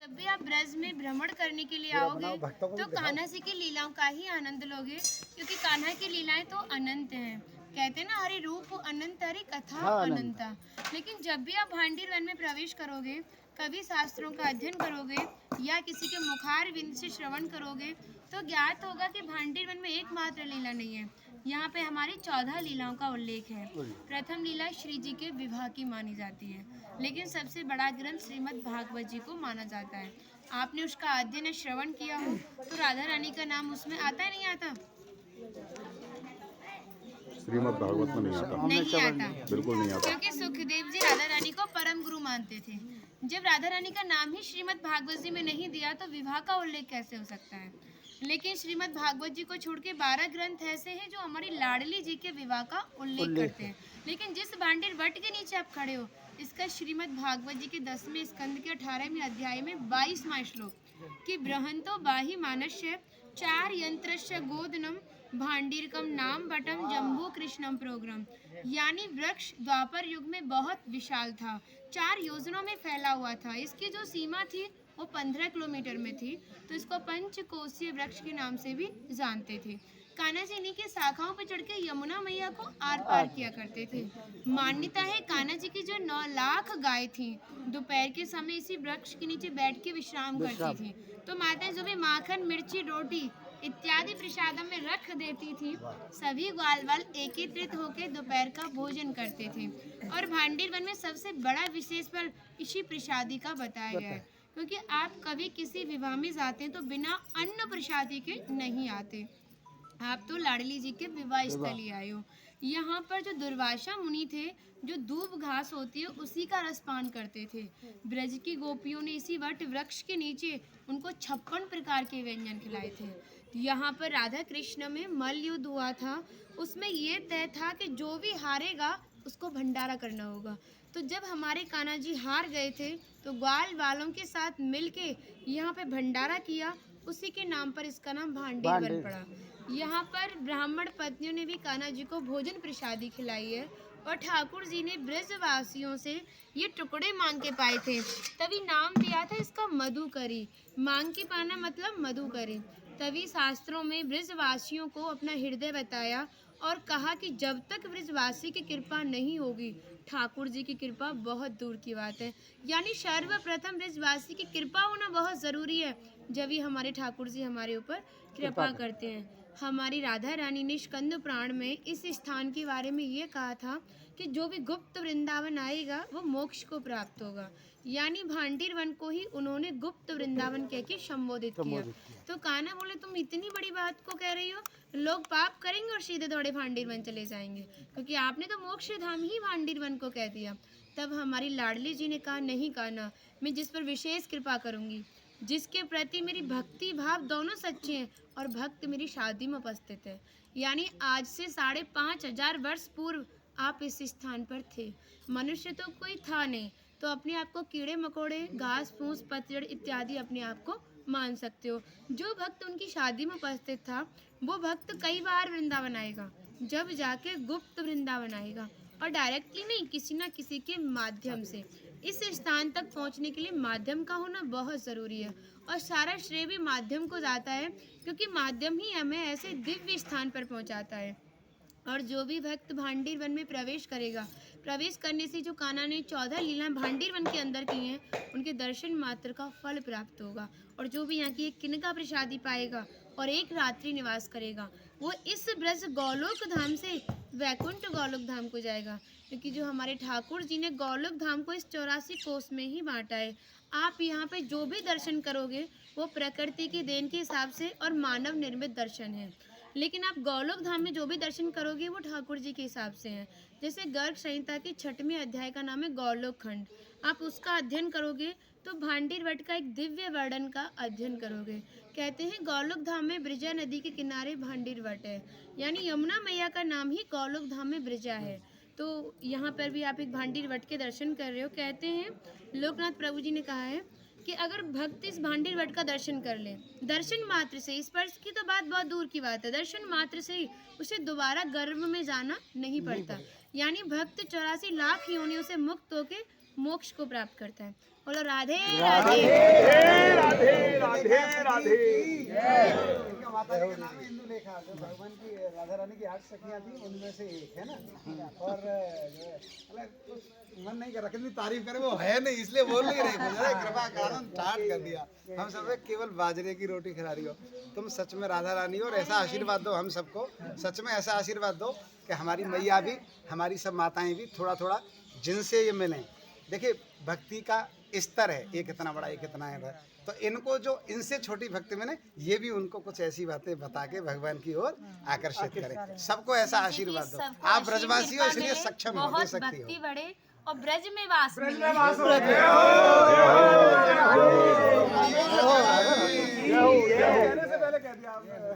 जब भी आप ब्रज में भ्रमण करने के लिए आओगे तो कान्हा जी की लीलाओं का ही आनंद लोगे, क्योंकि कान्हा की लीलाएं तो अनंत हैं। कहते हैं ना, हरि रूप अनंत हरि कथा अनंता। लेकिन जब भी आप भांडीर वन में प्रवेश करोगे, कवि शास्त्रों का अध्ययन करोगे या किसी के मुखार विंद से श्रवण करोगे तो ज्ञात होगा कि भांडीर वन में एकमात्र लीला नहीं है, यहाँ पे हमारी 14 लीलाओं का उल्लेख है। प्रथम लीला श्री जी के विवाह की मानी जाती है, लेकिन सबसे बड़ा ग्रंथ श्रीमद् भागवत जी को माना जाता है। आपने उसका अध्ययन श्रवण किया हो तो राधा रानी का नाम उसमें आता है, नहीं आता? श्रीमद् भागवत में नहीं आता। नहीं आता, बिल्कुल नहीं आता, क्योंकि सुखदेव जी राधा रानी को परम गुरु मानते थे। जब राधा रानी का नाम ही श्रीमद् भागवत जी में नहीं दिया तो विवाह का उल्लेख कैसे हो सकता है? लेकिन श्रीमद् भागवत जी को छोड़ के 12 ग्रंथ ऐसे हैं जो हमारी लाडली जी के विवाह का उल्लेख करते हैं। लेकिन जिस भांडीर वट के नीचे आप खड़े हो, इसका श्रीमद् भागवत जी के 10वें स्कंद के 18वें अध्याय में 22वां श्लोक कि बृहंतो बाहि मानस्य 4 यंत्रस्य गोदनम भांडीरकम नाम बटम जम्बू कृष्णम प्रोग्राम, यानी वृक्ष द्वापर युग में बहुत विशाल था, 4 योजनों में फैला हुआ था। इसकी जो सीमा थी वो 15 किलोमीटर में थी, तो इसको पंचकोशीय वृक्ष के नाम से भी जानते थे। कान्हा जी इन्हीं की शाखाओं पर चढ़ के यमुना मैया को आर पार किया करते थे। मान्यता है कान्हा जी की जो 9 लाख गाय थी दोपहर के समय इसी वृक्ष के नीचे बैठ के विश्राम करती थी। तो माता जो भी माखन मिर्ची रोटी इत्यादि प्रसादम में रख देती थी, सभी ग्वाल वाल एकत्रित होकर दोपहर का भोजन करते थे। और भांडीर वन में सबसे बड़ा विशेष फल इसी प्रसादी का बताया गया है, क्योंकि आप कभी किसी विवाह में जाते हैं तो बिना अन्न प्रसादी के नहीं आते। आप तो लाडली जी के विवाह स्थल ही आए हो। यहाँ पर जो दुर्वासा मुनि थे, जो दूब घास होती है उसी का रसपान करते थे। ब्रज की गोपियों ने इसी वट वृक्ष के नीचे उनको 56 प्रकार के व्यंजन खिलाए थे। यहाँ पर राधा कृष्ण में मल्ल युद्ध हुआ था, उसमें ये तय था कि जो भी हारेगा उसको भंडारा करना होगा। तो जब हमारे कान्हा जी हार गए थे तो ग्वाल वालों के साथ मिलके यहाँ पे भंडारा किया, उसी के नाम पर इसका नाम भांडीर वन पड़ा। यहाँ पर ब्राह्मण पत्नियों ने भी कान्हा जी को भोजन प्रसादी खिलाई है, और ठाकुर जी ने ब्रजवासियों से ये टुकड़े मांग के पाए थे, तभी नाम दिया था इसका मधुकरी। मांग के पाना मतलब मधुकरी। तभी शास्त्रों में ब्रजवासियों को अपना हृदय बताया और कहा कि जब तक ब्रजवासी की कृपा नहीं होगी, ठाकुर जी की कृपा बहुत दूर की बात है। यानी सर्वप्रथम ब्रजवासी की कृपा होना बहुत ज़रूरी है, जब ही हमारे ठाकुर जी हमारे ऊपर कृपा करते हैं। हमारी राधा रानी ने स्कंद पुराण में इस स्थान के बारे में ये कहा था कि जो भी गुप्त वृंदावन आएगा वो मोक्ष को प्राप्त होगा। यानी भांडीर वन को ही उन्होंने गुप्त वृंदावन कह के संबोधित किया। तो कान्हा बोले, तुम इतनी बड़ी बात को कह रही हो, लोग पाप करेंगे और सीधे दौड़े भांडीर वन चले जाएंगे, क्योंकि आपने तो मोक्ष धाम ही भांडीर वन को कह दिया। तब हमारी लाडली जी ने कहा, नहीं कान्हा, मैं जिस पर विशेष कृपा करूंगी, जिसके प्रति मेरी भक्ति भाव दोनों सच्चे हैं और भक्त मेरी शादी में उपस्थित है। यानी आज से 5,500 वर्ष पूर्व आप इस स्थान पर थे। मनुष्य तो कोई था नहीं, तो अपने आप को कीड़े मकोड़े, घास फूस, पतझड़ इत्यादि अपने आप को मान सकते हो। जो भक्त उनकी शादी में उपस्थित था वो भक्त कई बार वृंदावन आएगा, जब जाके गुप्त वृंदावन आएगा, और डायरेक्टली नहीं, किसी ना किसी के माध्यम से। इस स्थान तक पहुंचने के लिए माध्यम का होना बहुत ज़रूरी है, और सारा श्रेय भी माध्यम को जाता है, क्योंकि माध्यम ही हमें ऐसे दिव्य स्थान पर पहुंचाता है। और जो भी भक्त भांडीर वन में प्रवेश करेगा, प्रवेश करने से जो कान्हा ने 14 लीलाएं भांडीर वन के अंदर की हैं, उनके दर्शन मात्र का फल प्राप्त होगा। और जो भी यहाँ की एक किनका प्रसादी पाएगा और एक रात्रि निवास करेगा, वो इस ब्रज गौलोक धाम से वैकुंठ गौलोक धाम को जाएगा, क्योंकि जो हमारे ठाकुर जी ने गौलोक धाम को इस 84 कोस में ही बांटा है। आप यहाँ पे जो भी दर्शन करोगे वो प्रकृति की देन के हिसाब से और मानव निर्मित दर्शन है, लेकिन आप गौलोक धाम में जो भी दर्शन करोगे वो ठाकुर जी के हिसाब से हैं। जैसे गर्ग संहिता के 6वें अध्याय का नाम है गौलोक खंड, आप उसका अध्ययन करोगे तो भांडीर वट का एक दिव्य वर्णन का अध्ययन करोगे। कहते हैं गौलोक धाम में ब्रजा नदी के किनारे भांडीर वट है, यानी यमुना मैया का नाम ही गौलोक धाम में ब्रजा है। तो यहाँ पर भी आप एक भांडीर वट के दर्शन कर रहे हो। कहते हैं लोकनाथ प्रभु जी ने कहा है कि अगर भक्त इस भांडीर वट का दर्शन कर ले, दर्शन मात्र से, स्पर्श की तो बात बहुत दूर की बात है, दर्शन मात्र से ही उसे दोबारा गर्भ में जाना नहीं पड़ता। यानी भक्त 84 लाख योनियों से मुक्त होकर मोक्ष को प्राप्त करता है। बोलो राधे राधे। राधे। इनका माता जी का नाम है इंदुलेखा, जो भगवान की राधा रानी की 8 सखियां थी उनमें से एक है ना। और कुछ मन नहीं कर रहा, कितनी तारीफ करे, वो है नहीं इसलिए बोल नहीं रहे, मुझे कृपा कारण स्टार्ट कर दिया। हम सब केवल बाजरे की रोटी खिला रही हो, तुम सच में राधा रानी हो। और ऐसा आशीर्वाद दो हम सबको, सच में ऐसा आशीर्वाद दो कि हमारी मैया भी, हमारी सब माताएं भी थोड़ा थोड़ा जिनसे ये मिलें। देखिए भक्ति का स्तर है, एक इतना बड़ा एक इतना है, तो इनको जो इनसे छोटी भक्ति में ने, ये भी उनको कुछ ऐसी बातें बता के भगवान की ओर आकर्षित करें। सबको ऐसा आशीर्वाद दो। आप ब्रजवासी हो इसलिए सक्षम हो, दे बहुत सकती भक्ति हो। बढ़े और ब्रज में वास मिले। कहने से पहले कह दिया आपने।